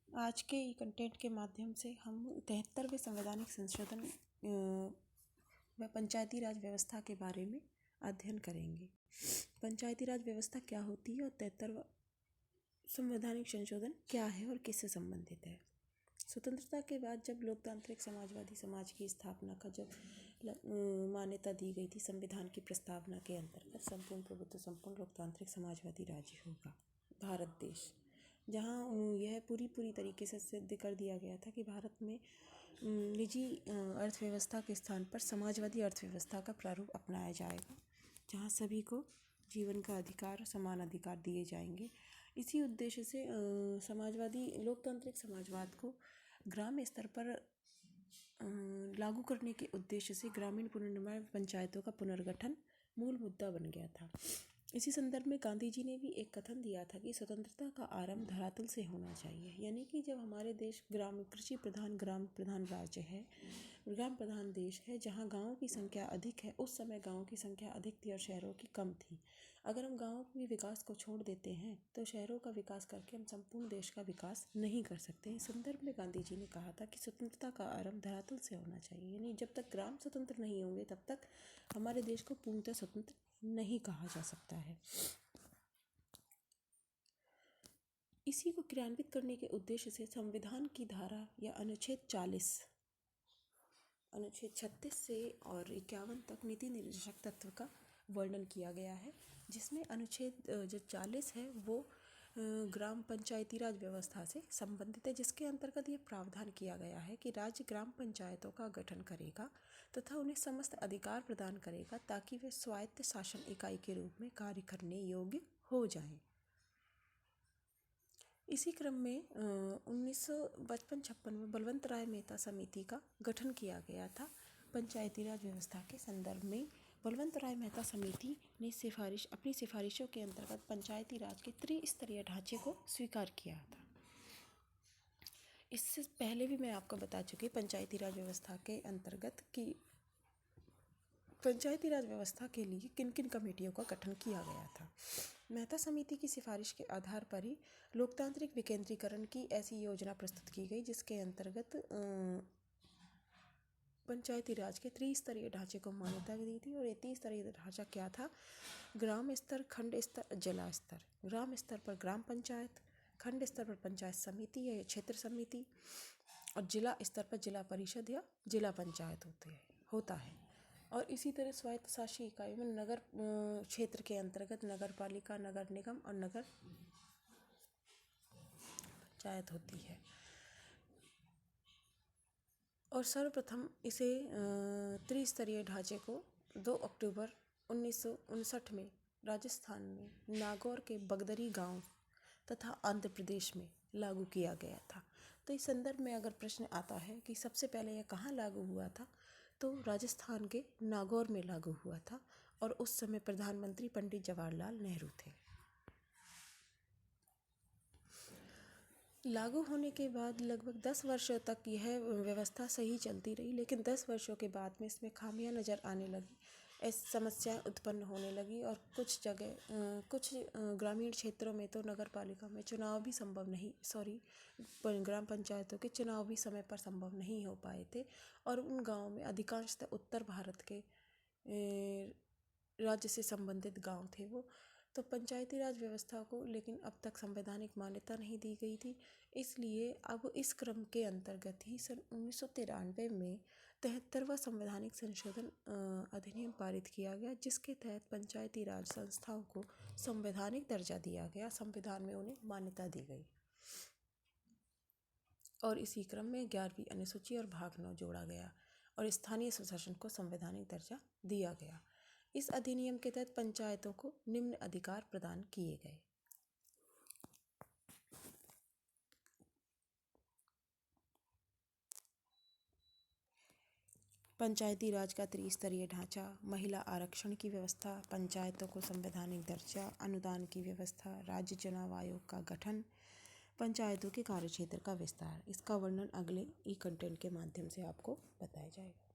आज के कंटेंट के माध्यम से हम 73वें संवैधानिक संशोधन व पंचायती राज व्यवस्था के बारे में अध्ययन करेंगे। पंचायती राज व्यवस्था क्या होती है और 73वां संवैधानिक संशोधन क्या है और किससे संबंधित है। स्वतंत्रता के बाद जब लोकतांत्रिक समाजवादी समाज की स्थापना का जब मान्यता दी गई थी, संविधान की प्रस्तावना के अंतर्गत संपूर्ण प्रभुत्व संपूर्ण लोकतांत्रिक समाजवादी राज्य होगा भारत देश, जहाँ यह पूरी तरीके से सिद्ध कर दिया गया था कि भारत में निजी अर्थव्यवस्था के स्थान पर समाजवादी अर्थव्यवस्था का प्रारूप अपनाया जाएगा, जहाँ सभी को जीवन का अधिकार, समान अधिकार दिए जाएंगे। इसी उद्देश्य से समाजवादी लोकतांत्रिक समाजवाद को ग्राम स्तर पर लागू करने के उद्देश्य से ग्रामीण पुनर्निर्माण पंचायतों का पुनर्गठन मूल मुद्दा बन गया था। इसी संदर्भ में गांधी जी ने भी एक कथन दिया था कि स्वतंत्रता का आरंभ धरातल से होना चाहिए, यानी कि जब हमारे देश कृषि प्रधान ग्राम प्रधान राज्य है, ग्राम प्रधान देश है, जहां गांवों की संख्या अधिक है, उस समय गांवों की संख्या अधिक थी और शहरों की कम थी। अगर हम गांवों के विकास को छोड़ देते हैं तो शहरों का विकास करके हम संपूर्ण देश का विकास नहीं कर सकते। इस संदर्भ में गांधी जी ने कहा था कि स्वतंत्रता का आरंभ धरातल से होना चाहिए, यानी जब तक ग्राम स्वतंत्र नहीं होंगे तब तक हमारे देश को पूर्णतः स्वतंत्र नहीं कहा जा सकता है। इसी को क्रियान्वित करने के उद्देश्य से संविधान की धारा या अनुच्छेद 36 से और 51 तक नीति निर्देशक तत्व का वर्णन किया गया है, जिसमें अनुच्छेद जो 40 है वो ग्राम पंचायती राज व्यवस्था से संबंधित है, जिसके अंतर्गत ये प्रावधान किया गया है कि राज्य ग्राम पंचायतों का गठन करेगा तथा उन्हें समस्त अधिकार प्रदान करेगा ताकि वे स्वायत्त शासन इकाई के रूप में कार्य करने योग्य हो जाएं। इसी क्रम में 1955-56 में बलवंत राय मेहता समिति का गठन किया गया था। पंचायती राज व्यवस्था के संदर्भ में बलवंत राय मेहता समिति ने अपनी सिफारिशों के अंतर्गत पंचायती राज के त्रिस्तरीय ढांचे को स्वीकार किया था। इससे पहले भी मैं आपको बता चुकी पंचायती राज व्यवस्था के अंतर्गत कि पंचायती राज व्यवस्था के लिए किन किन कमेटियों का गठन किया गया था। मेहता समिति की सिफारिश के आधार पर ही लोकतांत्रिक विकेंद्रीकरण की ऐसी योजना प्रस्तुत की गई, जिसके अंतर्गत पंचायती राज के त्रिस्तरीय ढांचे को मान्यता दी थी। और ये त्रिस्तरीय ढांचा क्या था? ग्राम स्तर, खंड स्तर, जिला स्तर। ग्राम स्तर पर ग्राम पंचायत, खंड स्तर पर पंचायत समिति या क्षेत्र समिति, और जिला स्तर पर जिला परिषद या जिला पंचायत होता है। और इसी तरह स्वायत्त शासी इकाई में नगर क्षेत्र के अंतर्गत नगर पालिका, नगर निगम और नगर पंचायत होती है। और सर्वप्रथम इसे त्रिस्तरीय ढांचे को 2 अक्टूबर 1959 में राजस्थान में नागौर के बगदरी गांव तथा आंध्र प्रदेश में लागू किया गया था। तो इस संदर्भ में अगर प्रश्न आता है कि सबसे पहले यह कहाँ लागू हुआ था, तो राजस्थान के नागौर में लागू हुआ था और उस समय प्रधानमंत्री पंडित जवाहरलाल नेहरू थे। लागू होने के बाद लगभग 10 वर्षों तक यह व्यवस्था सही चलती रही, लेकिन 10 वर्षों के बाद में इसमें खामियां नज़र आने लगी, ऐसी समस्याएं उत्पन्न होने लगी और कुछ जगह कुछ ग्रामीण क्षेत्रों में तो नगर पालिका में चुनाव भी ग्राम पंचायतों के चुनाव भी समय पर संभव नहीं हो पाए थे। और उन गाँवों में अधिकांशतः उत्तर भारत के राज्य से संबंधित गाँव थे वो। तो पंचायती राज व्यवस्था को लेकिन अब तक संवैधानिक मान्यता नहीं दी गई थी, इसलिए अब इस क्रम के अंतर्गत ही सन 1993 में 73वां संवैधानिक संशोधन अधिनियम पारित किया गया, जिसके तहत पंचायती राज संस्थाओं को संवैधानिक दर्जा दिया गया, संविधान में उन्हें मान्यता दी गई। और इसी क्रम में 11वीं अनुसूची और भाग 9 जोड़ा गया और स्थानीय स्वशासन को संवैधानिक दर्जा दिया गया। इस अधिनियम के तहत पंचायतों को निम्न अधिकार प्रदान किए गए। पंचायती राज का त्रिस्तरीय ढांचा, महिला आरक्षण की व्यवस्था, पंचायतों को संवैधानिक दर्जा, अनुदान की व्यवस्था, राज्य चुनाव आयोग का गठन, पंचायतों के कार्यक्षेत्र का विस्तार, इसका वर्णन अगले ई कंटेंट के माध्यम से आपको बताया जाएगा।